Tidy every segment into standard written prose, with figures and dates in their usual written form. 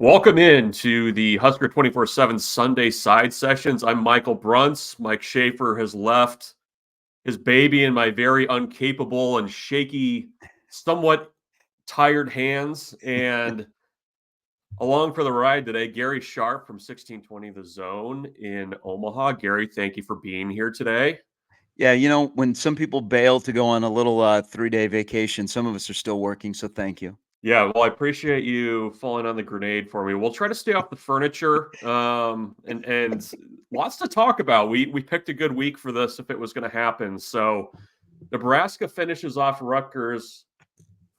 Welcome in to the Husker247 Sunday Side Sessions. I'm Michael Bruntz. Mike Schaefer has left his baby in my very incapable and shaky, somewhat tired hands. And along for the ride today, Gary Sharp from 1620 The Zone in Omaha. Gary, thank you for being here today. Yeah, when some people bail to go on a little 3-day vacation, some of us are still working, so thank you. Yeah, well, I appreciate you falling on the grenade for me. We'll try to stay off the furniture, and lots to talk about. We picked a good week for this if it was going to happen. So Nebraska finishes off Rutgers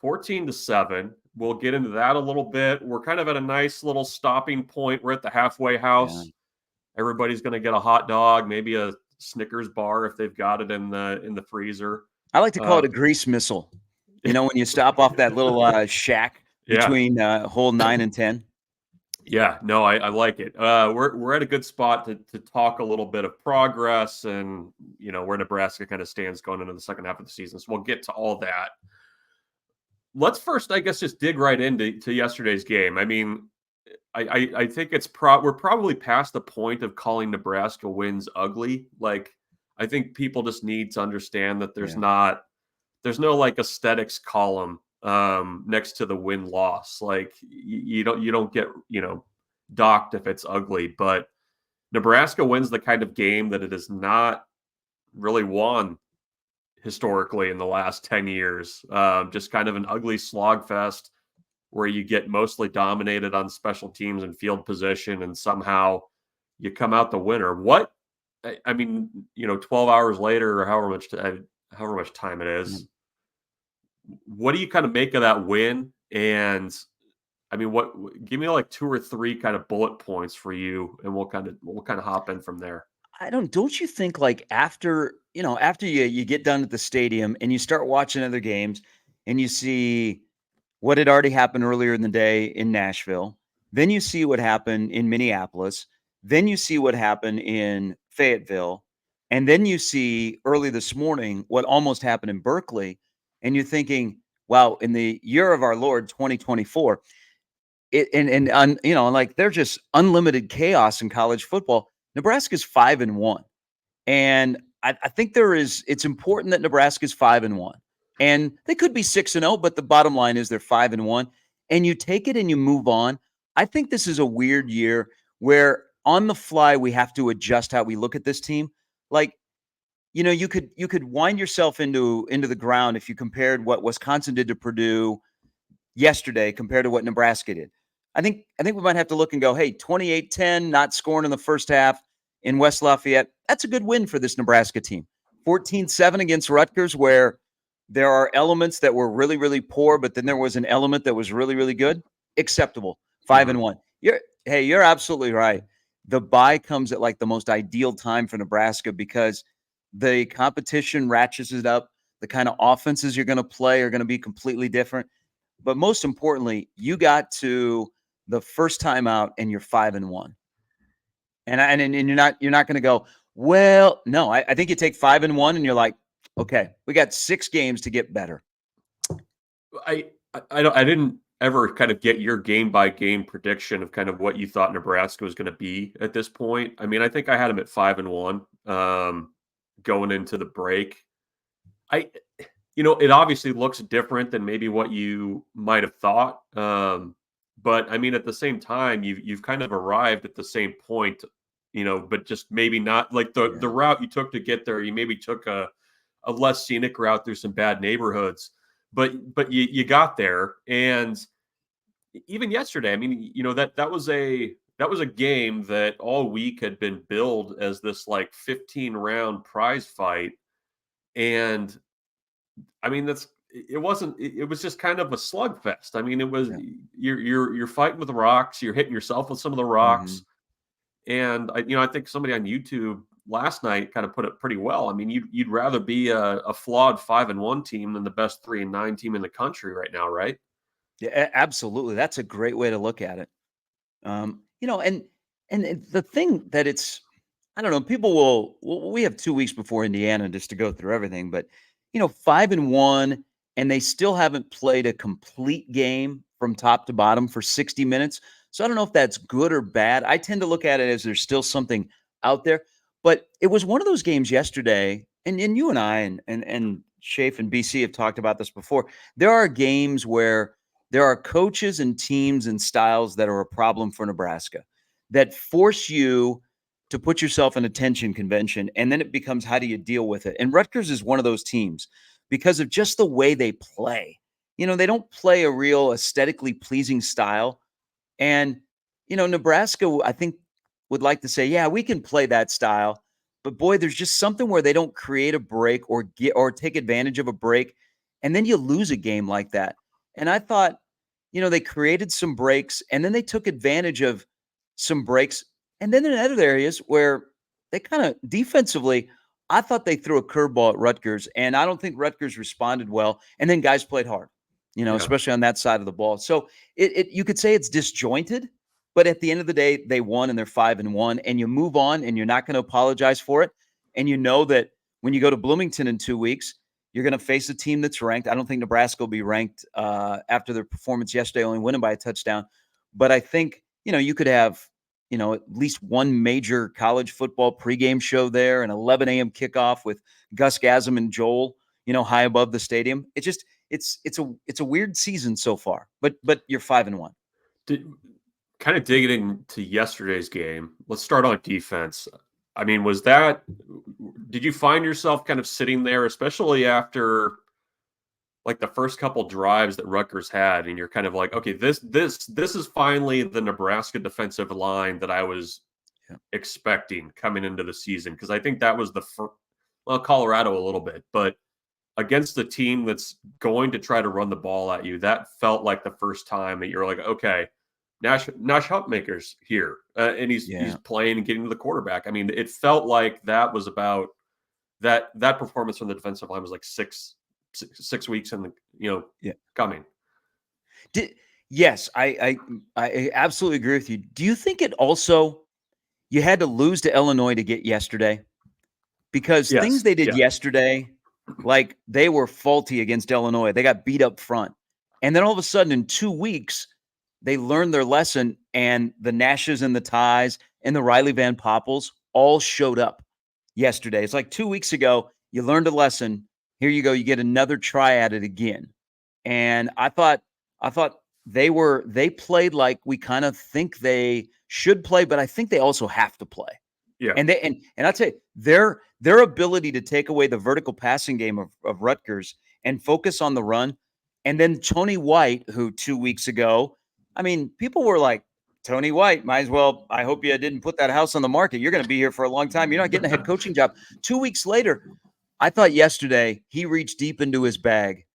14-7. We'll get into that a little bit. We're kind of at a nice little stopping point. We're at the halfway Yeah. house. Everybody's going to get a hot dog, maybe a Snickers bar if they've got it in the freezer. I like to call it a grease missile. When you stop off that little shack Yeah. between hole 9 and 10. Yeah, no, I like it. We're at a good spot to talk a little bit of progress and where Nebraska kind of stands going into the second half of the season. So we'll get to all that. Let's first, I guess, just dig right into yesterday's game. I mean, I think we're probably past the point of calling Nebraska wins ugly. Like, I think people just need to understand that there's no like aesthetics column next to the win loss. Like you don't get docked if it's ugly, but Nebraska wins the kind of game that it has not really won historically in the last 10 years. Just kind of an ugly slog fest where you get mostly dominated on special teams and field position, and somehow you come out the winner. What I mean, 12 hours later or however much time it is. What do you kind of make of that win? And I mean, give me like 2 or 3 kind of bullet points for you, and we'll kind of hop in from there. Don't you think, like, after you get done at the stadium and you start watching other games and you see what had already happened earlier in the day in Nashville, then you see what happened in Minneapolis, then you see what happened in Fayetteville, and then you see early this morning what almost happened in Berkeley, and you're thinking, wow, in the year of our Lord 2024, like, there's just unlimited chaos in college football. Nebraska's 5-1, and I think it's important that Nebraska's 5-1. And they could be 6-0, but the bottom line is they're 5-1. And you take it and you move on. I think this is a weird year where on the fly we have to adjust how we look at this team. Like, you could wind yourself into the ground if you compared what Wisconsin did to Purdue yesterday compared to what Nebraska did. I think we might have to look and go, hey, 28-10, not scoring in the first half in West Lafayette. That's a good win for this Nebraska team. 14-7 against Rutgers, where there are elements that were really, really poor, but then there was an element that was really, really good. Acceptable. 5-1. You're absolutely right. The bye comes at like the most ideal time for Nebraska because the competition ratchets it up. The kind of offenses you're going to play are going to be completely different. But most importantly, you got to the first time out and you're 5-1. And you're not going to go, well, no, I think you take 5-1 and you're like, okay, we got 6 games to get better. I didn't ever kind of get your game by game prediction of kind of what you thought Nebraska was going to be at this point. I mean, I think I had them at 5-1 going into the break. It obviously looks different than maybe what you might have thought. But I mean, at the same time, you've kind of arrived at the same point, but just maybe not like the route you took to get there. You maybe took a less scenic route through some bad neighborhoods, but you got there. And even yesterday, I mean, that was a game that all week had been billed as this like 15-round prize fight. And I mean, it was just kind of a slugfest. I mean, it was you're fighting with the rocks, you're hitting yourself with some of the rocks. And I think somebody on YouTube last night kind of put it pretty well. I mean, you'd rather be a flawed 5-1 team than the best 3-9 team in the country right now, right? Yeah, absolutely. That's a great way to look at it. And the thing that I don't know, people we have 2 weeks before Indiana just to go through everything, but 5-1, and they still haven't played a complete game from top to bottom for 60 minutes. So I don't know if that's good or bad. I tend to look at it as there's still something out there. But it was one of those games yesterday, and you and I and Shafe and BC have talked about this before. There are games where there are coaches and teams and styles that are a problem for Nebraska that force you to put yourself in a tension convention, and then it becomes how do you deal with it? And Rutgers is one of those teams because of just the way they play. They don't play a real aesthetically pleasing style. And, Nebraska, I think, would like to say, yeah, we can play that style. But boy, there's just something where they don't create a break or take advantage of a break. And then you lose a game like that. And I thought, they created some breaks and then they took advantage of some breaks. And then in other areas where they kind of defensively, I thought they threw a curveball at Rutgers, and I don't think Rutgers responded well. And then guys played hard, Yeah. especially on that side of the ball. So you could say it's disjointed, but at the end of the day, they won and they're 5-1, and you move on and you're not going to apologize for it. And you know that when you go to Bloomington in 2 weeks, you're going to face a team that's ranked. I don't think Nebraska will be ranked after their performance yesterday, only winning by a touchdown. But I think, you could have, at least one major college football pregame show there, an 11 a.m. kickoff with Gus Gasm and Joel, high above the stadium. It's a weird season so far, but you're 5-1. Kind of digging into yesterday's game, let's start on defense. I mean, did you find yourself kind of sitting there, especially after like the first couple drives that Rutgers had, and you're kind of like, okay, this is finally the Nebraska defensive line that I was expecting coming into the season? Because I think that was Colorado a little bit, but against a team that's going to try to run the ball at you, that felt like the first time that you're like, okay, Nash Hupmaker's here, and he's playing and getting to the quarterback. I mean, it felt like that was about that performance from the defensive line was like six weeks in the coming. Yes, I absolutely agree with you. Do you think it also you had to lose to Illinois to get yesterday? Because things they did yesterday, like they were faulty against Illinois. They got beat up front. And then all of a sudden in 2 weeks, they learned their lesson, and the Nashes and the Ties and the Riley Van Poppels all showed up yesterday. It's like 2 weeks ago, you learned a lesson. Here you go. You get another try at it again. And I thought they played like we kind of think they should play, but I think they also have to play. Yeah. And I'll tell you, their ability to take away the vertical passing game of Rutgers and focus on the run. And then Tony White, who 2 weeks ago, I mean, people were like, Tony White, might as well. I hope you didn't put that house on the market. You're going to be here for a long time. You're not getting a head coaching job. 2 weeks later, I thought yesterday he reached deep into his bag,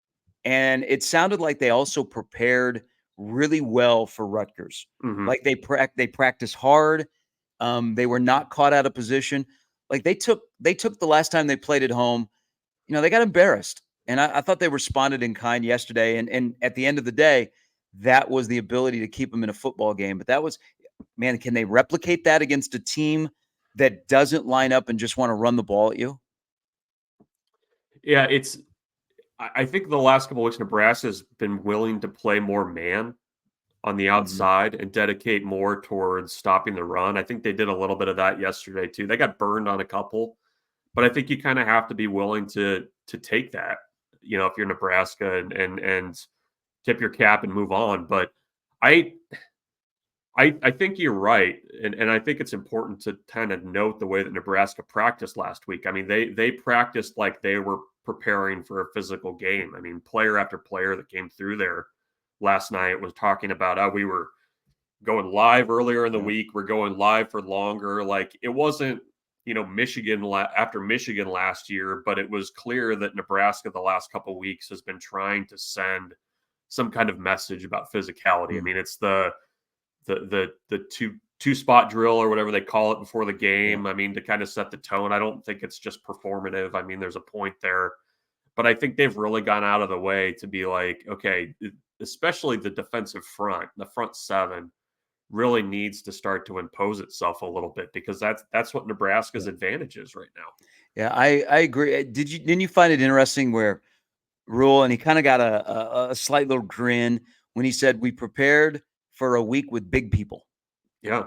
and it sounded like they also prepared really well for Rutgers. Mm-hmm. Like they practiced hard. They were not caught out of position. Like they took the last time they played at home, they got embarrassed. And I thought they responded in kind yesterday. And at the end of the day, that was the ability to keep them in a football game. But that was, man, can they replicate that against a team that doesn't line up and just want to run the ball at you? Yeah, I think the last couple of weeks, Nebraska has been willing to play more man on the outside and dedicate more towards stopping the run. I think they did a little bit of that yesterday too. They got burned on a couple, but I think you kind of have to be willing to take that, if you're Nebraska and tip your cap and move on. But I think you're right. And I think it's important to kind of note the way that Nebraska practiced last week. I mean, they practiced like they were preparing for a physical game. I mean, player after player that came through there last night was talking about how we were going live earlier in the week. We're going live for longer. Like it wasn't, Michigan after Michigan last year, but it was clear that Nebraska the last couple of weeks has been trying to send some kind of message about physicality. I mean, it's the two spot drill or whatever they call it before the game. I mean, to kind of set the tone. I don't think it's just performative. I mean, there's a point there, but I think they've really gone out of the way to be like, okay, especially the defensive front, the front seven really needs to start to impose itself a little bit, because that's what Nebraska's advantage is right now. Yeah, I agree. Didn't you find it interesting where Rule, and he kind of got a slight little grin when he said we prepared for a week with big people. Yeah.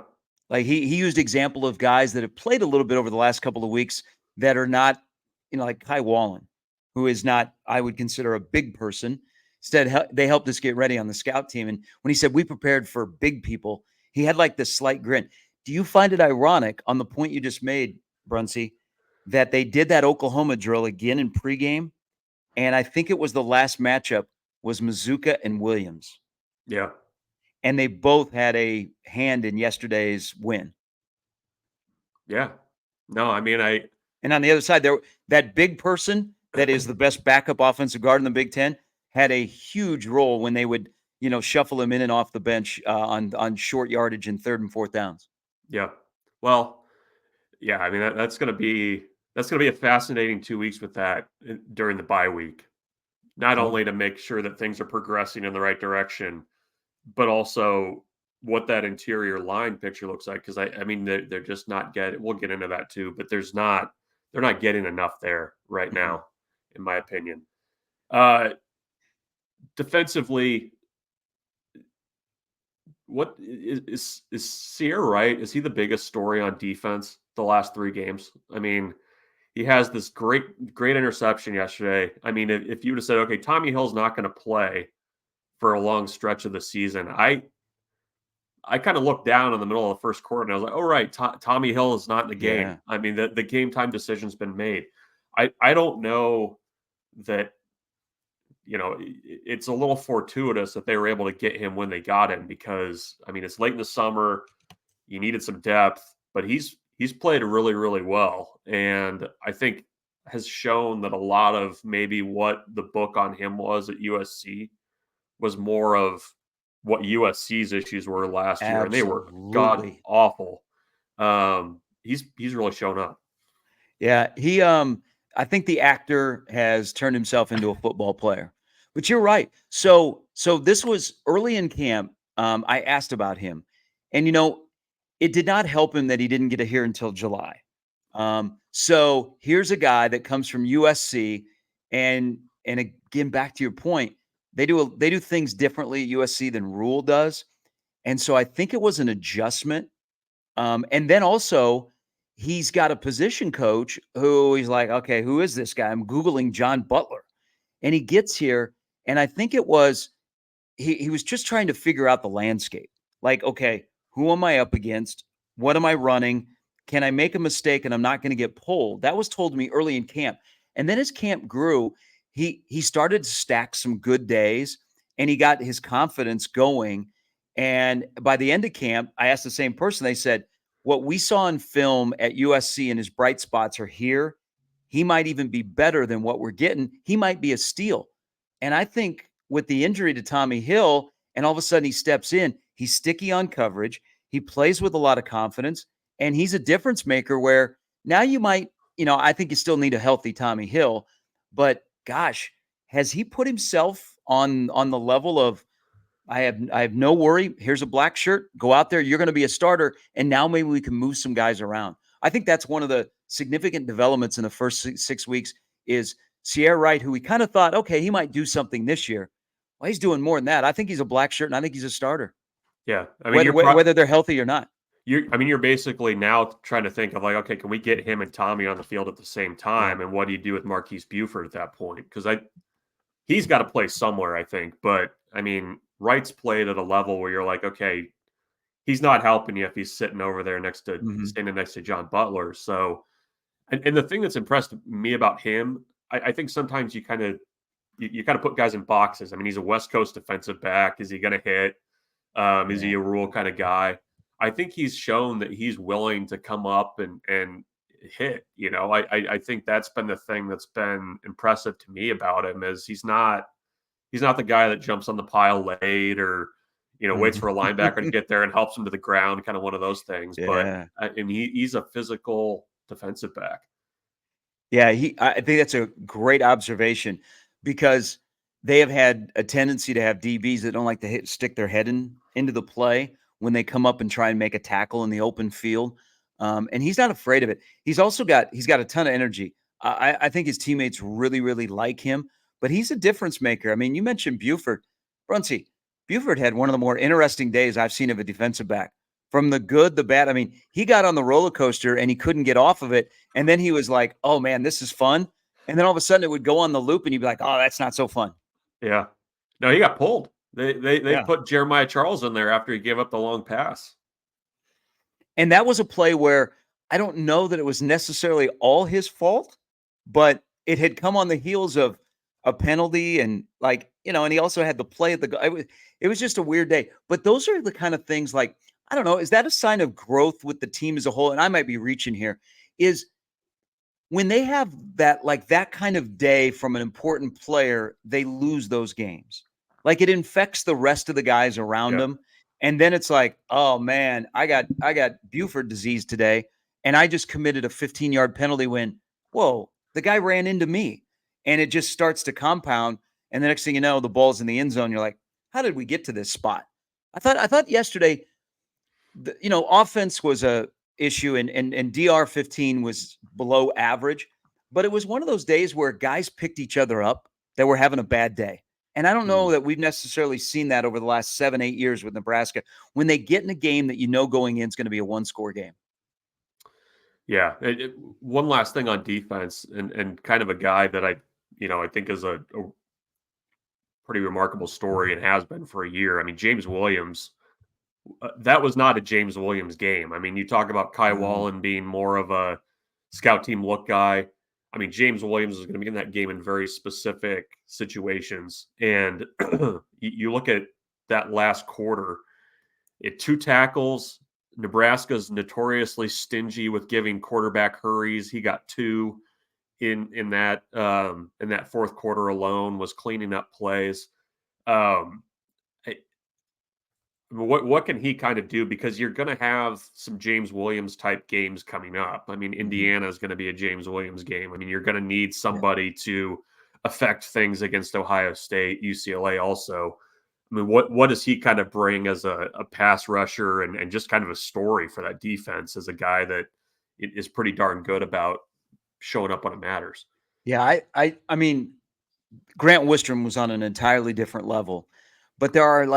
Like he used example of guys that have played a little bit over the last couple of weeks that are not, like Kai Wallen, who is not, I would consider a big person. Instead, they helped us get ready on the scout team. And when he said we prepared for big people, he had like this slight grin. Do you find it ironic on the point you just made, Brunsey, that they did that Oklahoma drill again in pregame? And I think it was the last matchup was Mazuka and Williams. Yeah. And they both had a hand in yesterday's win. Yeah. No, I mean, And on the other side, that big person that is the best backup offensive guard in the Big Ten had a huge role when they would, shuffle him in and off the bench on short yardage and 3rd and 4th downs. Yeah. Well, yeah, I mean, that's going to be a fascinating 2 weeks with that during the bye week. Not only to make sure that things are progressing in the right direction, but also what that interior line picture looks like. Because I mean, they're just not getting. We'll get into that too, but they're not getting enough there right now, in my opinion. Defensively, what is Sierre Wright? Is he the biggest story on defense the last 3 games? I mean, he has this great interception yesterday. I mean, if you would have said, okay, Tommy Hill's not going to play for a long stretch of the season, I kind of looked down in the middle of the first quarter and I was like, oh, right, Tommy Hill is not in the game. Yeah. I mean, the game time decision's been made. I don't know that, it's a little fortuitous that they were able to get him when they got him because, I mean, it's late in the summer. You needed some depth, but he's played really, really well. And I think has shown that a lot of maybe what the book on him was at USC was more of what USC's issues were last year. And they were god awful. He's really shown up. Yeah. I think the actor has turned himself into a football player, but you're right. So this was early in camp. I asked about him and, it did not help him that he didn't get to hear until July. So here's a guy that comes from USC, and again, back to your point, they do things differently at USC than Rule does, and so I think it was an adjustment. And then also, he's got a position coach who he's like, okay, who is this guy? I'm Googling John Butler, and he gets here, and I think it was he was just trying to figure out the landscape. Like, okay, who am I up against? What am I running? Can I make a mistake and I'm not going to get pulled? That was told to me early in camp. And then as camp grew, he started to stack some good days and he got his confidence going. And by the end of camp, I asked the same person. They said, what we saw in film at USC and his bright spots are here. He might even be better than what we're getting. He might be a steal. And I think with the injury to Tommy Hill, and all of a sudden he steps in, he's sticky on coverage. He plays with a lot of confidence, and he's a difference maker where now you might, I think you still need a healthy Tommy Hill, but gosh, has he put himself on the level of, I have no worry. Here's a black shirt. Go out there. You're going to be a starter. And now maybe we can move some guys around. I think that's one of the significant developments in the first 6 weeks is Sierre Wright, who we kind of thought, okay, he might do something this year. Well, he's doing more than that. I think he's a black shirt, and I think he's a starter. Yeah. I mean, whether they're healthy or not. You're basically now trying to think of like, okay, can we get him and Tommy on the field at the same time? Yeah. And what do you do with Marquise Buford at that point? Because he's got to play somewhere, I think. But, I mean, Wright's played at a level where you're like, okay, he's not helping you if he's sitting over there standing next to John Butler. So, and the thing that's impressed me about him, I think sometimes you kind of put guys in boxes. I mean, he's a West Coast defensive back. Is he going to hit? Is he a Rule kind of guy? I think he's shown that he's willing to come up and hit. I think that's been the thing that's been impressive to me about him is he's not the guy that jumps on the pile late or waits for a linebacker to get there and helps him to the ground, kind of one of those things. Yeah. But he's a physical defensive back. Yeah, I think that's a great observation because they have had a tendency to have DBs that don't like to stick their head into the play when they come up and try and make a tackle in the open field. And he's not afraid of it. He's got a ton of energy. I think his teammates really, really like him, but he's a difference maker. I mean, you mentioned Buford. Brunsey, Buford had one of the more interesting days I've seen of a defensive back. From the good, the bad. I mean, he got on the roller coaster and he couldn't get off of it. And then he was like, oh man, this is fun. And then all of a sudden it would go on the loop and you'd be like, oh, that's not so fun. Yeah. No, he got pulled. They Yeah. put Jeremiah Charles in there after he gave up the long pass. And that was a play where I don't know that it was necessarily all his fault, but it had come on the heels of a penalty and and he also had the play at it was just a weird day. But those are the kind of things like, I don't know, is that a sign of growth with the team as a whole? And I might be reaching here, is when they have that kind of day from an important player, they lose those games. Like it infects the rest of the guys around Yeah. them. And then it's like, oh man, I got Buford disease today, and I just committed a 15-yard penalty when, whoa, the guy ran into me. And it just starts to compound. And the next thing you know, the ball's in the end zone. You're like, how did we get to this spot? I thought yesterday, offense was a issue and DR 15 was below average, but it was one of those days where guys picked each other up that were having a bad day. And I don't know that we've necessarily seen that over the last 7-8 years with Nebraska when they get in a game that going in is going to be a one-score game. Yeah. One last thing on defense and kind of a guy that I think is a pretty remarkable story and has been for a year. I mean, James Williams, that was not a James Williams game. I mean, you talk about Kai Wallen being more of a scout team look guy. I mean, James Williams is going to be in that game in very specific situations. And you look at that last quarter, it 2 tackles. Nebraska's notoriously stingy with giving quarterback hurries. He got 2 in that fourth quarter alone, was cleaning up plays. What can he kind of do? Because you're going to have some James Williams type games coming up. I mean, Indiana is going to be a James Williams game. I mean, you're going to need somebody to affect things against Ohio State, UCLA also. I mean, what does he kind of bring as a pass rusher and just kind of a story for that defense as a guy that is pretty darn good about showing up when it matters? Yeah, I mean, Grant Wistrom was on an entirely different level, but there are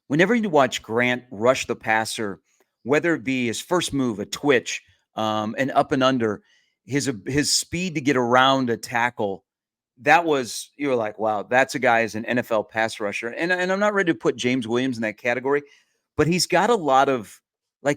whenever you watch Grant rush the passer, whether it be his first move, a twitch, an up and under, his speed to get around a tackle, you were like, wow, that's a guy as an NFL pass rusher. And I'm not ready to put James Williams in that category, but he's got a lot of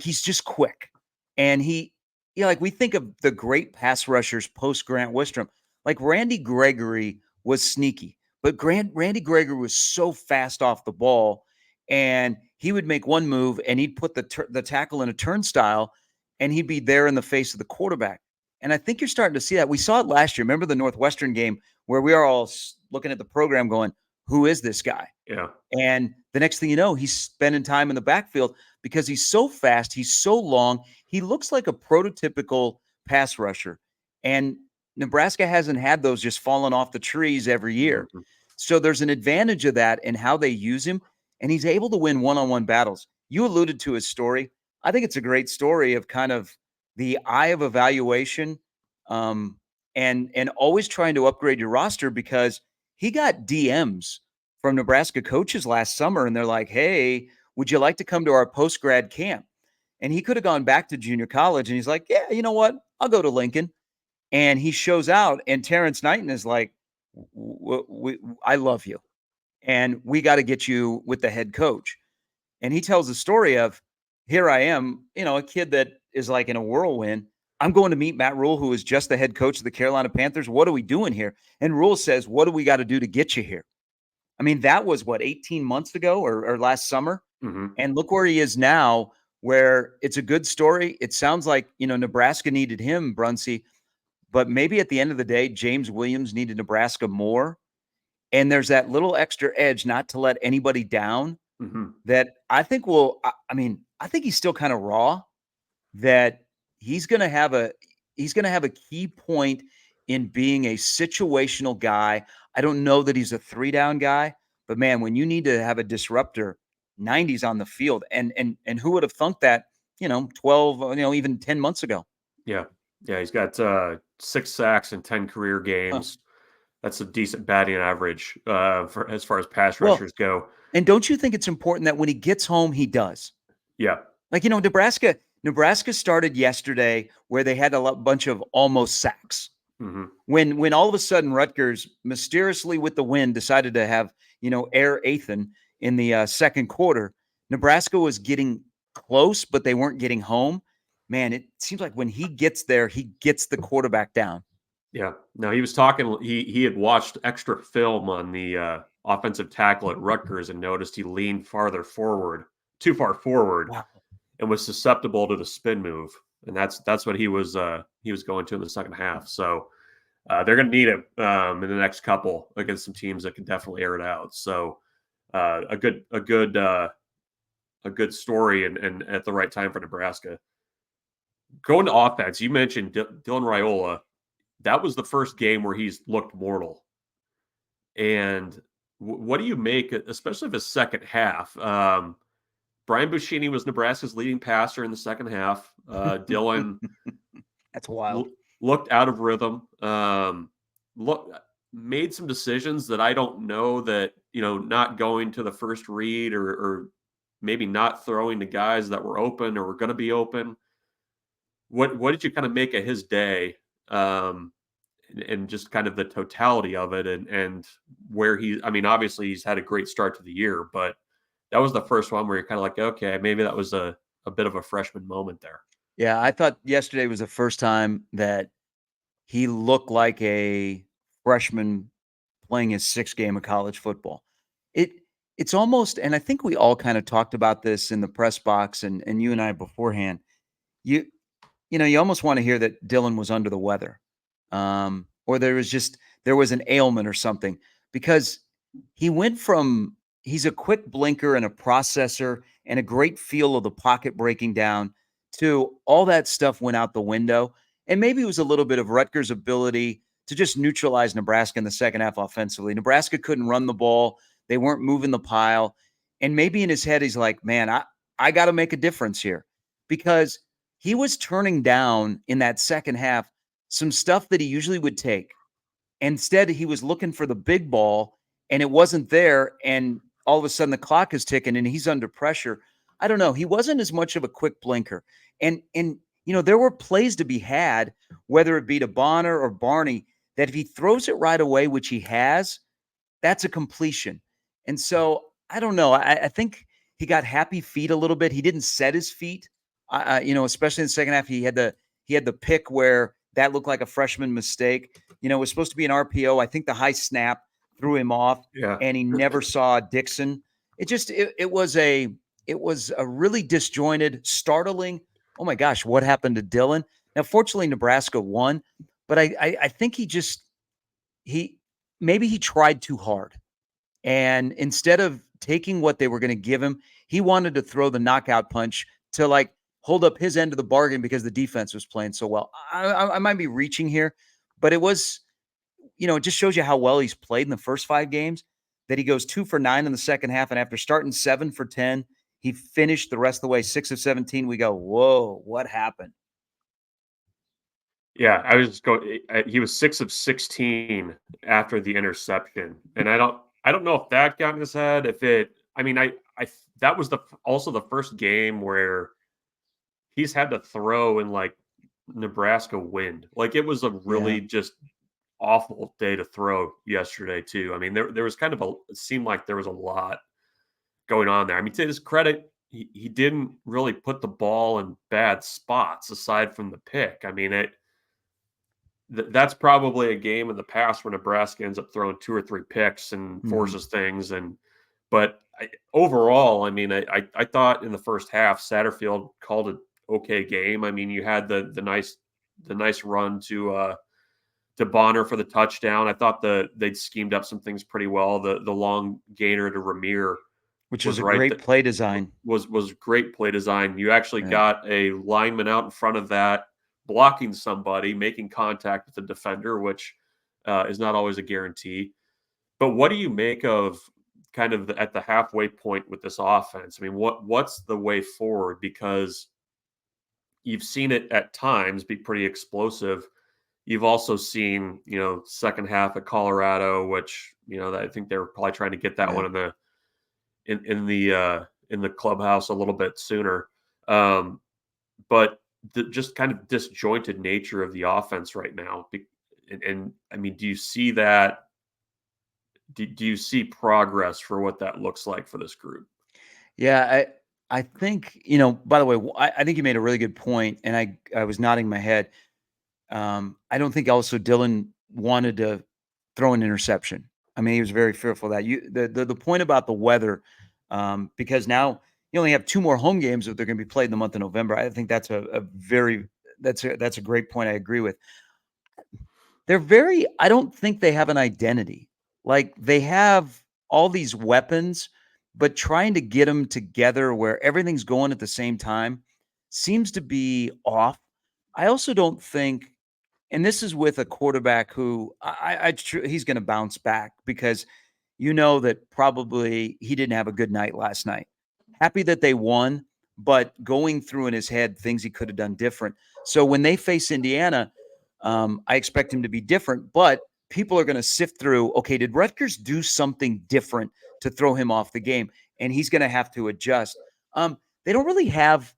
he's just quick. And we think of the great pass rushers post Grant Wistrom, like Randy Gregory was sneaky, but Randy Gregory was so fast off the ball, and he would make one move and he'd put the tackle in a turnstile and he'd be there in the face of the quarterback. And I think you're starting to see that. We saw it last year. Remember the Northwestern game where we are all looking at the program going, who is this guy? Yeah. And the next thing you know, he's spending time in the backfield because he's so fast. He's so long. He looks like a prototypical pass rusher. And Nebraska hasn't had those just falling off the trees every year. Mm-hmm. So there's an advantage of that in how they use him. And he's able to win one-on-one battles. You alluded to his story. I think it's a great story of kind of the eye of evaluation and always trying to upgrade your roster, because he got DMs from Nebraska coaches last summer, and they're like, hey, would you like to come to our post-grad camp? And he could have gone back to junior college, and he's like, yeah, you know what? I'll go to Lincoln. And he shows out, and Terrence Knighton is like, I love you, and we got to get you with the head coach. And he tells the story of, here I am, a kid that is like in a whirlwind. I'm going to meet Matt Rule, who is just the head coach of the Carolina Panthers. What are we doing here? And Rule says, what do we got to do to get you here? I mean, that was 18 months ago or last summer. Mm-hmm. And look where he is now, where it's a good story. It sounds like, Nebraska needed him, Brunsey, but maybe at the end of the day, James Williams needed Nebraska more. And there's that little extra edge not to let anybody down that I think I think he's still kind of raw, that he's going to have a key point in being a situational guy. I don't know that he's a 3-down guy, but man, when you need to have a disruptor, 90's on the field. And who would have thunk that, 12, even 10 months ago? Yeah. Yeah. He's got 6 sacks in 10 career games. That's a decent batting average for as far as pass rushers go. And don't you think it's important that when he gets home, he does? Yeah. Like, Nebraska started yesterday where they had a bunch of almost sacks. Mm-hmm. When all of a sudden Rutgers mysteriously with the wind decided to have, air Athan in the second quarter, Nebraska was getting close, but they weren't getting home. Man, it seems like when he gets there, he gets the quarterback down. Yeah. No, he was talking. He had watched extra film on the offensive tackle at Rutgers and noticed he leaned too far forward, Wow. and was susceptible to the spin move. And that's what he was going to in the second half. So they're going to need it in the next couple against some teams that can definitely air it out. So a good story and at the right time for Nebraska. Going to offense, you mentioned Dylan Raiola. That was the first game where he's looked mortal. And what do you make, especially of his second half? Brian Buschini was Nebraska's leading passer in the second half. Dylan That's wild. looked out of rhythm. Made some decisions that I don't know that, not going to the first read or maybe not throwing to guys that were open or were going to be open. What did you kind of make of his day? And just kind of the totality of it and where obviously he's had a great start to the year, but that was the first one where you're kind of like, okay, maybe that was a bit of a freshman moment there. Yeah, I thought yesterday was the first time that he looked like a freshman playing his sixth game of college football. It it's almost, and I think we all kind of talked about this in the press box and you and I beforehand. You you almost want to hear that Dylan was under the weather. Or there was an ailment or something, because he went from he's a quick blinker and a processor and a great feel of the pocket breaking down to all that stuff went out the window. And maybe it was a little bit of Rutgers' ability to just neutralize Nebraska in the second half offensively. Nebraska couldn't run the ball. They weren't moving the pile. And maybe in his head, he's like, man, I got to make a difference here, because he was turning down in that second half some stuff that he usually would take. Instead, he was looking for the big ball and it wasn't there. And all of a sudden the clock is ticking and he's under pressure. I don't know. He wasn't as much of a quick blinker. And there were plays to be had, whether it be to Bonner or Barney, that if he throws it right away, which he has, that's a completion. And so I don't know. I think he got happy feet a little bit. He didn't set his feet. Especially in the second half, he had the pick where that looked like a freshman mistake. It was supposed to be an RPO. I think the high snap threw him off, Yeah. and he never saw Dixon. It was a really disjointed, startling. Oh my gosh, what happened to Dylan? Now, fortunately, Nebraska won, but I think he maybe he tried too hard, and instead of taking what they were going to give him, he wanted to throw the knockout punch to like hold up his end of the bargain because the defense was playing so well. I might be reaching here, but it was, it just shows you how well he's played in the first 5 games, that he goes 2 for 9 in the second half. And after starting 7 for 10, he finished the rest of the way 6 of 17. We go, whoa, what happened? Yeah, I was just going. He was 6 of 16 after the interception, and I don't know if that got in his head. If it, that was also the first game where he's had to throw in like Nebraska wind. Like it was a really just awful day to throw yesterday too. I mean, there was kind of it seemed like there was a lot going on there. I mean, to his credit, he didn't really put the ball in bad spots aside from the pick. I mean, that's probably a game in the past where Nebraska ends up throwing 2 or 3 picks and forces things. But overall, I mean, I thought in the first half Satterfield called an okay game. I mean, you had the nice run to Bonner for the touchdown. I thought they'd schemed up some things pretty well. The long gainer to Ramir, which was a great play design. Was great play design. You actually got a lineman out in front of that, blocking somebody, making contact with the defender, which is not always a guarantee. But what do you make of kind of at the halfway point with this offense? I mean, what's the way forward? Because you've seen it at times be pretty explosive. You've also seen, second half at Colorado, which, I think they were probably trying to get that one in the clubhouse a little bit sooner. But the just kind of disjointed nature of the offense right now. And I mean, do you see that? Do you see progress for what that looks like for this group? Yeah, I think, by the way, I think you made a really good point, and I was nodding my head. I don't think also Dylan wanted to throw an interception. I mean, he was very fearful of that. The point about the weather, because now you only have 2 more home games that they're going to be played in the month of November. I think that's that's a great point. I agree with. I don't think they have an identity. Like, they have all these weapons, but trying to get them together where everything's going at the same time seems to be off. I also don't think, and this is with a quarterback who he's going to bounce back, because that probably he didn't have a good night last night. Happy that they won, but going through in his head things he could have done different. So when they face Indiana, I expect him to be different, but people are going to sift through, okay, did Rutgers do something different to throw him off the game? And he's going to have to adjust. They don't really have,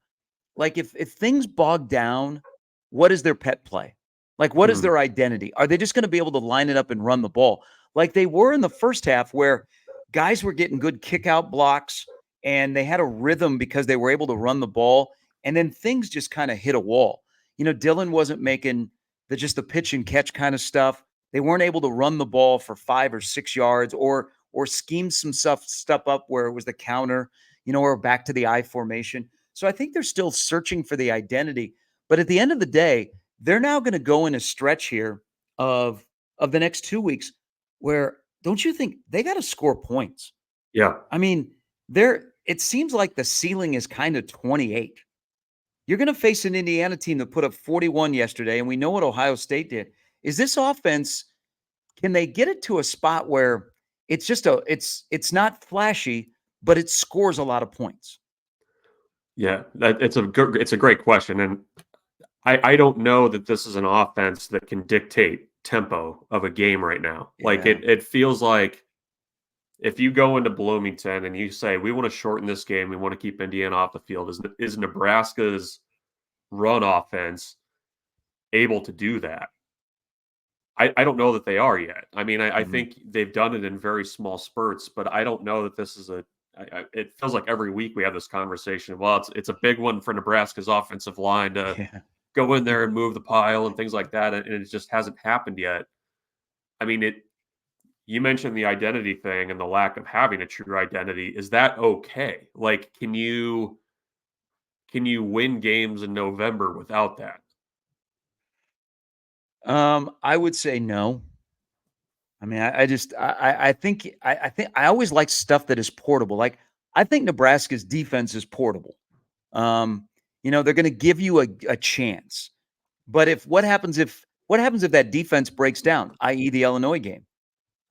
like, if things bog down, what is their pet play? Like, what is their identity? Are they just going to be able to line it up and run the ball like they were in the first half, where guys were getting good kick out blocks and they had a rhythm because they were able to run the ball, and then things just kind of hit a wall. Dylan wasn't making just the pitch and catch kind of stuff. They weren't able to run the ball for 5 or 6 yards, or scheme some stuff up where it was the counter, or back to the I formation. So I think they're still searching for the identity. But at the end of the day, they're now going to go in a stretch here of the next 2 weeks where, don't you think they got to score points? Yeah. I mean, it seems like the ceiling is kind of 28. You're going to face an Indiana team that put up 41 yesterday, and we know what Ohio State did. Is this offense, can they get it to a spot where it's just it's not flashy, but it scores a lot of points? Yeah, it's a great question, and I don't know that this is an offense that can dictate tempo of a game right now. Like, Yeah. it feels like if you go into Bloomington and you say, we want to shorten this game, we want to keep Indiana off the field, is Nebraska's run offense able to do that? I don't know that they are yet. I mean, I think they've done it in very small spurts, but I don't know that this is it feels like every week we have this conversation. Well, it's a big one for Nebraska's offensive line to go in there and move the pile and things like that, and it just hasn't happened yet. I mean, you mentioned the identity thing and the lack of having a true identity. Is that okay? Like, can you win games in November without that? I would say no. I mean, I think I always like stuff that is portable. Like, I think Nebraska's defense is portable. They're going to give you a chance. But what happens if that defense breaks down, i.e. the Illinois game?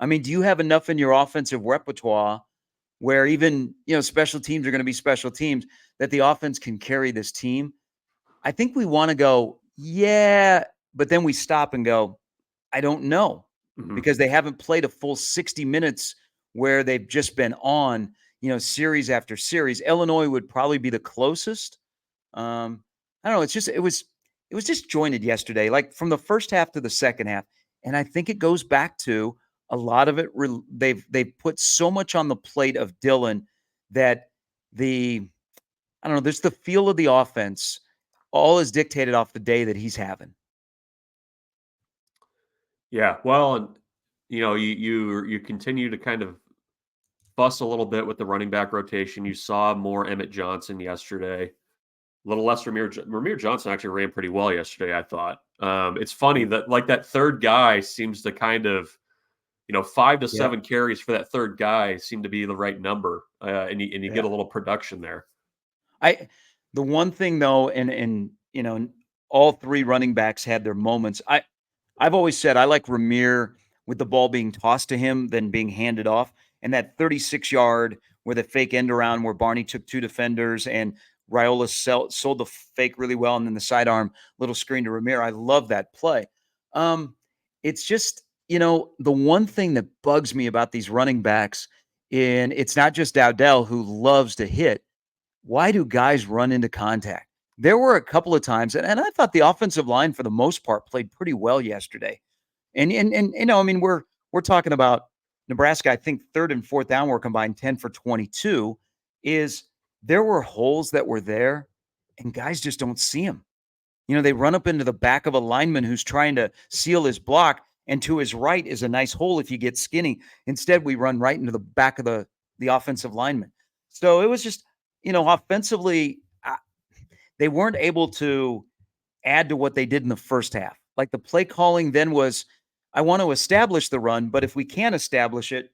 I mean, do you have enough in your offensive repertoire where even, special teams are going to be special teams, that the offense can carry this team? I think we want to go, yeah, but then we stop and go, I don't know, because they haven't played a full 60 minutes where they've just been on, series after series. Illinois would probably be the closest. I don't know. It was disjointed yesterday, like from the first half to the second half. And I think it goes back to a lot of it. They've put so much on the plate of Dylan that I don't know, there's the feel of the offense. All is dictated off the day that he's having. Yeah, well, and you continue to kind of fuss a little bit with the running back rotation. You saw more Emmett Johnson yesterday, a little less Ramir Johnson actually ran pretty well yesterday, I thought. It's funny that, like, that third guy seems to kind of, 5 to 7 carries for that third guy seem to be the right number, and you get a little production there. The one thing though, and all 3 running backs had their moments. I've always said I like Ramir with the ball being tossed to him than being handed off. And that 36-yard where the fake end around where Barney took 2 defenders and Rola sold the fake really well, and then the sidearm little screen to Ramir. I love that play. It's just, the one thing that bugs me about these running backs and it's not just Dowdell who loves to hit. Why do guys run into contact? There were a couple of times, and I thought the offensive line for the most part played pretty well yesterday. And I mean, we're talking about Nebraska. I think third and fourth down were combined 10 for 22. Is there were holes that were there, and guys just don't see them. They run up into the back of a lineman who's trying to seal his block, and to his right is a nice hole if you get skinny. Instead, we run right into the back of the offensive lineman. So it was just, offensively, they weren't able to add to what they did in the first half. Like the play calling then was, I want to establish the run, but if we can't establish it,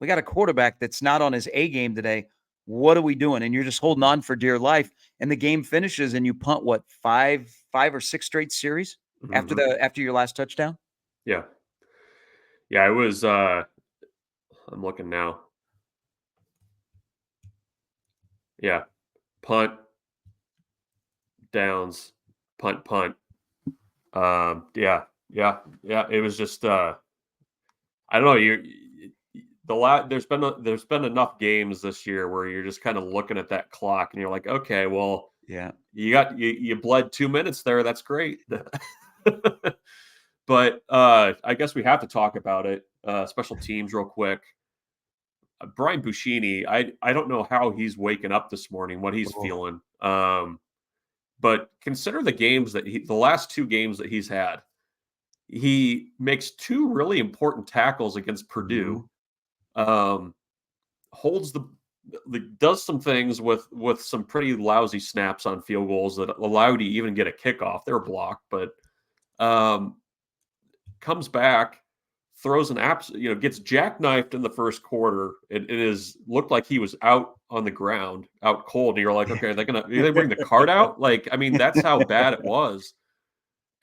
we got a quarterback that's not on his A game today. What are we doing? And you're just holding on for dear life. And the game finishes and you punt what, five or six straight series after your last touchdown? Yeah. Yeah, it was I'm looking now. Yeah. Punt, downs, punt. Yeah. It was just I don't know. There's been enough games this year where you're just kind of looking at that clock and you're like, okay, well, yeah, you bled 2 minutes there. That's great. But I guess we have to talk about it. Special teams real quick. Brian Buschini, I don't know how he's waking up this morning, what he's feeling. But consider the last 2 games that he's had. He makes 2 really important tackles against Purdue. Does some things with some pretty lousy snaps on field goals that allow you to even get a kickoff. They're blocked, but comes back, throws gets jackknifed in the first quarter. It looked like he was out on the ground, out cold. And you're like, okay, they bring the cart out? Like, I mean, that's how bad it was.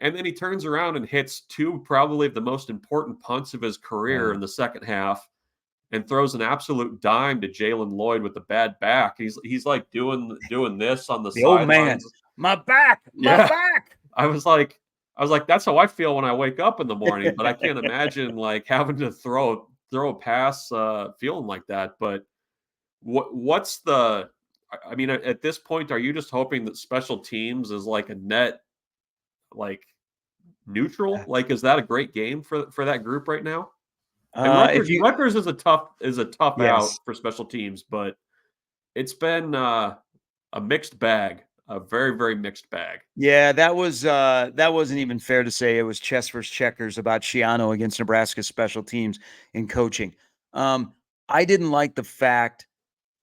And then he turns around and hits 2 probably the most important punts of his career in the second half, and throws an absolute dime to Jalen Lloyd with the bad back. He's like doing this on the old man. My back. I was like, that's how I feel when I wake up in the morning, but I can't imagine like having to throw a pass feeling like that. But what's I mean, at this point, are you just hoping that special teams is like a net, like neutral? Like, is that a great game for that group right now? And Rutgers is a tough out for special teams, but it's been a mixed bag. A very, very mixed bag. Yeah, that wasn't even fair to say it was chess versus checkers about Schiano against Nebraska special teams and coaching. I didn't like the fact.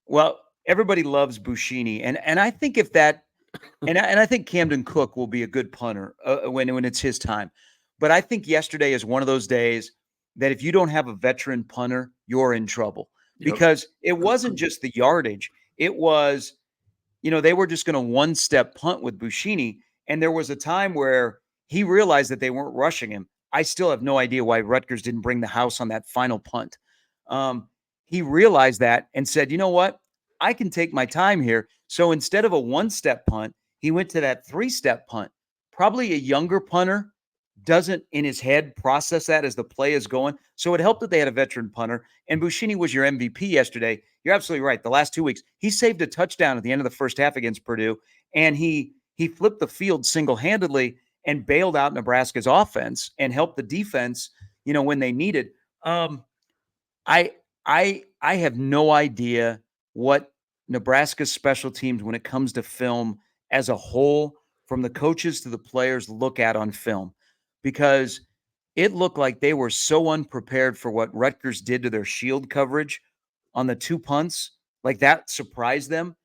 Well, everybody loves Buschini, and I think if that, and I think Camden Cook will be a good punter when it's his time. But I think yesterday is one of those days that if you don't have a veteran punter, you're in trouble because it wasn't just the yardage; it was. They were just going to one-step punt with Buschini, and there was a time where he realized that they weren't rushing him. I still have no idea why Rutgers didn't bring the house on that final punt. He realized that and said, you know what? I can take my time here. So instead of a one-step punt, he went to that 3-step punt. Probably a younger punter doesn't in his head process that as the play is going. So it helped that they had a veteran punter, and Buschini was your MVP yesterday. You're absolutely right. The last 2 weeks, he saved a touchdown at the end of the first half against Purdue, and he flipped the field single-handedly and bailed out Nebraska's offense and helped the defense, when they needed. I have no idea what Nebraska's special teams, when it comes to film as a whole, from the coaches to the players, look at on film. Because it looked like they were so unprepared for what Rutgers did to their shield coverage on the 2 punts. Like that surprised them.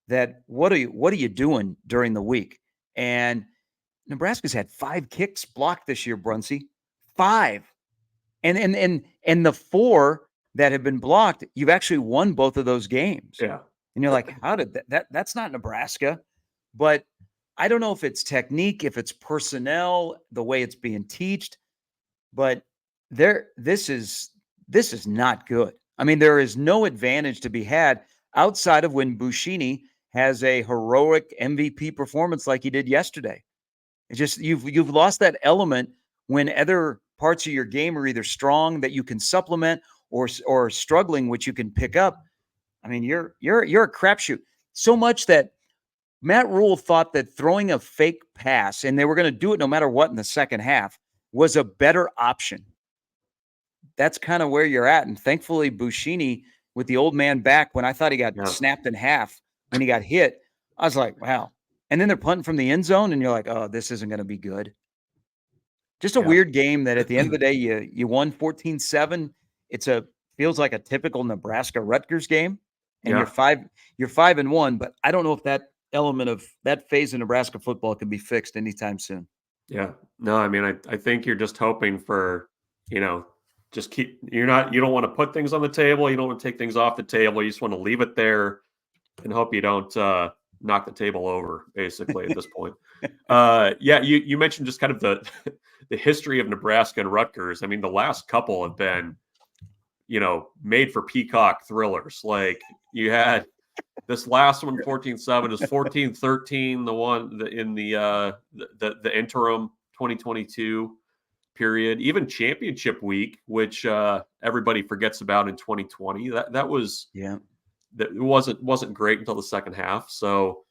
That what are you doing during the week? And Nebraska's had 5 kicks blocked this year, Brunsey. 5. And the 4 that have been blocked, you've actually won both of those games. Yeah. And you're like, how did that's not Nebraska. But I don't know if it's technique, if it's personnel, the way it's being taught, but this is not good. I mean, there is no advantage to be had outside of when Buschini has a heroic MVP performance like he did yesterday. It's just you've lost that element when other parts of your game are either strong that you can supplement, or struggling, which you can pick up. I mean, you're a crapshoot. So much that Matt Rule thought that throwing a fake pass, and they were going to do it no matter what in the second half, was a better option. That's kind of where you're at. And thankfully, Buschini, with the old man back, when I thought he got snapped in half when he got hit, I was like, wow. And then they're punting from the end zone, and you're like, oh, this isn't going to be good. Just a weird game that at the end of the day, you won 14-7. Feels like a typical Nebraska Rutgers game, and you're 5-1. But I don't know if that element of that phase of Nebraska football can be fixed anytime soon. Yeah. No, I mean, I think you're just hoping for, just you don't want to put things on the table. You don't want to take things off the table. You just want to leave it there and hope you don't knock the table over, basically, at this point. You mentioned just kind of the the history of Nebraska and Rutgers. I mean, the last couple have been, made for peacock thrillers. Like you had this last one, 14-7, is 14-13, the one in the interim 2022 period, even championship week, which everybody forgets about in 2020. That wasn't great until the second half. So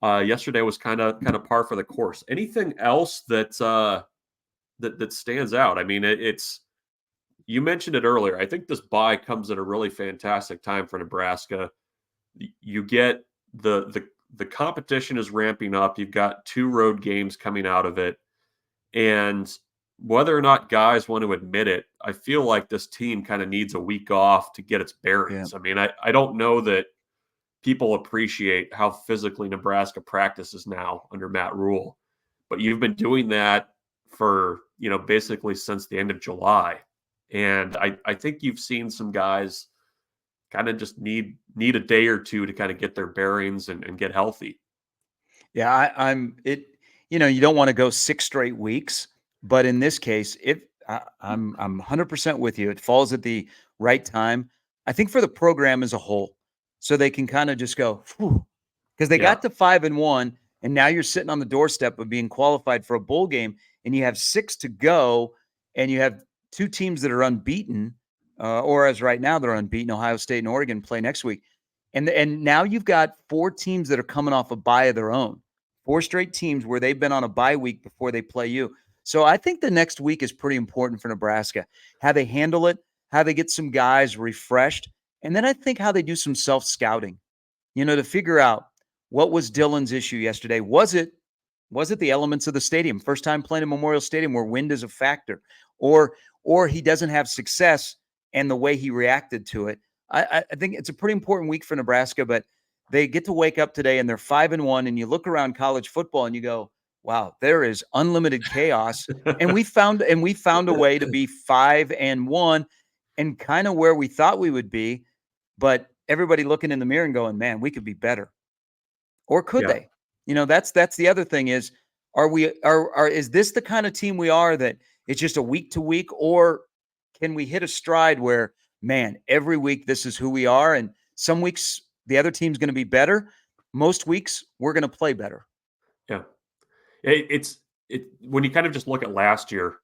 yesterday was kind of par for the course. Anything else that stands out? I mean, it's you mentioned it earlier. I think this bye comes at a really fantastic time for Nebraska. You get the competition is ramping up. You've got 2 road games coming out of it, and whether or not guys want to admit it, I feel like this team kind of needs a week off to get its bearings. I mean, I don't know that people appreciate how physically Nebraska practices now under Matt Rule, but you've been doing that for, basically since the end of July. And I think you've seen some guys kind of just need a day or two to kind of get their bearings and get healthy. Yeah, you don't want to go 6 straight weeks, but in this case, I'm 100% with you. It falls at the right time. I think for the program as a whole, so they can kind of just go, because they got to 5-1, and now you're sitting on the doorstep of being qualified for a bowl game, and you have 6 to go, and you have 2 teams that are unbeaten, or as right now they're unbeaten. Ohio State and Oregon play next week. And now you've got 4 teams that are coming off a bye of their own. 4 straight teams where they've been on a bye week before they play you. So I think the next week is pretty important for Nebraska. How they handle it, how they get some guys refreshed, and then I think how they do some self-scouting, to figure out what was Dylan's issue yesterday. Was it the elements of the stadium? First time playing in Memorial Stadium where wind is a factor, or he doesn't have success and the way he reacted to it. I think it's a pretty important week for Nebraska, but they get to wake up today and they're 5-1, and you look around college football and you go, wow, there is unlimited chaos. And we found a way to be 5-1 and kind of where we thought we would be, but everybody looking in the mirror and going, man, we could be better. Or could they? That's the other thing is, is this the kind of team we are that it's just a week to week, or can we hit a stride where, man, every week this is who we are, and some weeks the other team's going to be better. Most weeks we're going to play better. Yeah. It's when you kind of just look at last year,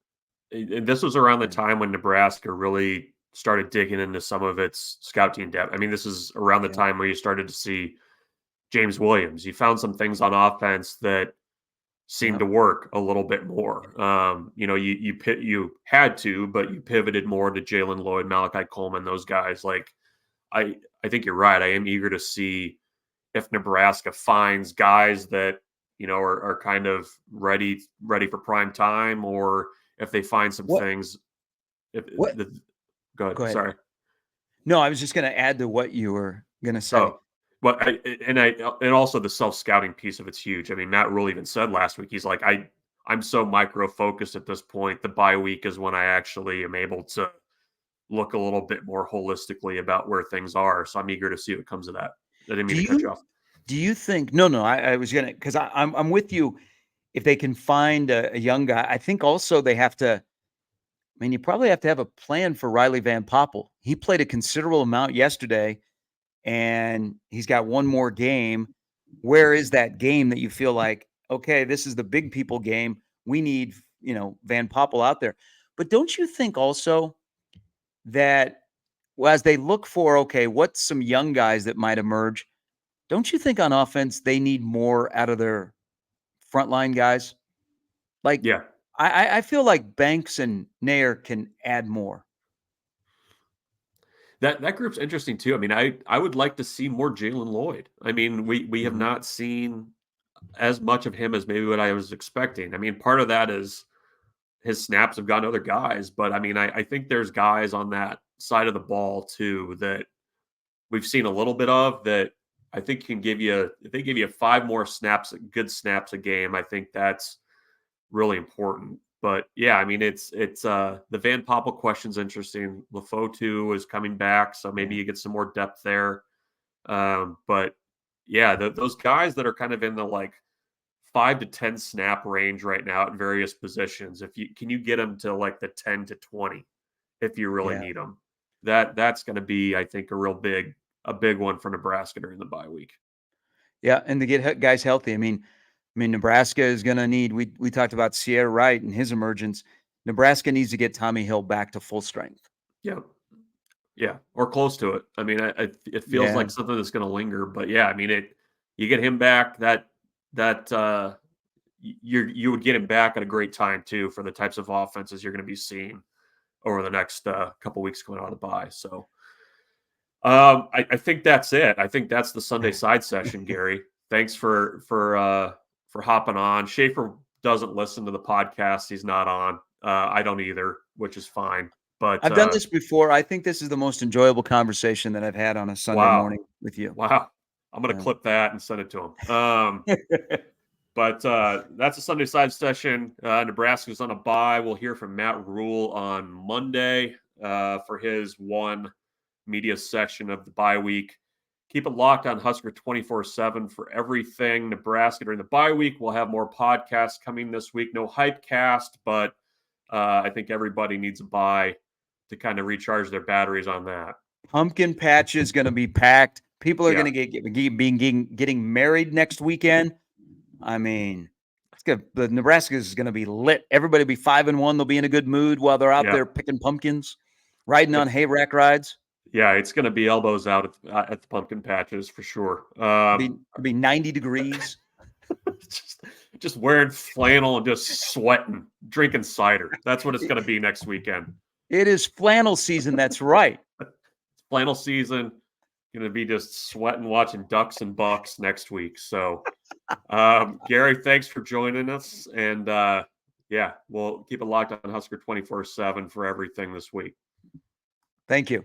and this was around the time when Nebraska really started digging into some of its scout team depth. I mean, this is around the time where you started to see James Williams. You found some things on offense that seemed to work a little bit more. You had to, but you pivoted more to Jalen Lloyd, Malachi Coleman, those guys. Like, I think you're right. I am eager to see if Nebraska finds guys that are kind of ready for prime time, or if they find some things. Go ahead. Sorry. No, I was just going to add to what you were going to say. But and also the self-scouting piece of it's huge. I mean, Matt Rule even said last week, he's like, I'm so micro-focused at this point. The bye week is when I actually am able to look a little bit more holistically about where things are. So I'm eager to see what comes of that. I didn't mean to cut you off. Do you think? No, I was gonna, because I'm with you. If they can find a young guy, I think also they have to. I mean, you probably have to have a plan for Riley Van Poppel. He played a considerable amount yesterday, and he's got one more game. Where is that game that you feel like, okay, this is the big people game? We need, Van Poppel out there. But don't you think also that well, as they look for, okay, what's some young guys that might emerge? Don't you think on offense they need more out of their frontline guys? Like, Yeah. I feel like Banks and Nair can add more. That group's interesting too. I mean, I would like to see more Jalen Lloyd. I mean, we have not seen as much of him as maybe what I was expecting. I mean, part of that is his snaps have gone to other guys, but I mean, I think there's guys on that side of the ball too that we've seen a little bit of that I think can give you, if they give you 5 more snaps, good snaps a game, I think that's really important. But yeah, I mean, it's the Van Poppel question's interesting. Lefotu is coming back, so maybe you get some more depth there. But yeah, those guys that are kind of in the like 5 to 10 snap range right now at various positions, if you can you get them to like the 10 to 20 if you really Yeah. need them. That's going to be, I think, a big one for Nebraska during the bye week. Yeah, and to get guys healthy. I mean, Nebraska is going to need. We talked about Sierre Wright and his emergence. Nebraska needs to get Tommy Hill back to full strength. Yeah, yeah, or close to it. I mean, it feels Yeah, like something that's going to linger, but yeah, I mean, you get him back. You would get him back at a great time too for the types of offenses you're going to be seeing over the next couple weeks coming out of the bye. So I think that's it. I think that's the Sunday side session, Gary. Thanks for hopping on. Schaefer doesn't listen to the podcast. He's not on. I don't either, which is fine. But I've done this before. I think this is the most enjoyable conversation that I've had on a Sunday wow, morning with you. wow, I'm gonna Yeah. clip that and send it to him. But that's a Sunday side session. Nebraska's on a bye. We'll hear from Matt Rule on Monday for his one media session of the bye week. Keep it locked on Husker 24/7 for everything Nebraska during the bye week. We'll have more podcasts coming this week. No hype cast, but I think everybody needs a bye to kind of recharge their batteries on that. Pumpkin patch is going to be packed. People are Yeah. going to getting married next weekend. I mean, it's good. The Nebraska is going to be lit. Everybody will be 5-1. They'll be in a good mood while they're out Yeah. there picking pumpkins, riding on It's, hay rack rides. yeah, it's going to be elbows out at the pumpkin patches for sure. It'll be 90 degrees. just, just wearing flannel and just sweating, drinking cider. That's what it's going to be next weekend. It is flannel season. That's right. Flannel season. Going to be just sweating watching Ducks and Bucks next week. So, Gary, thanks for joining us. And yeah, we'll keep it locked on Husker 24/7 for everything this week. Thank you.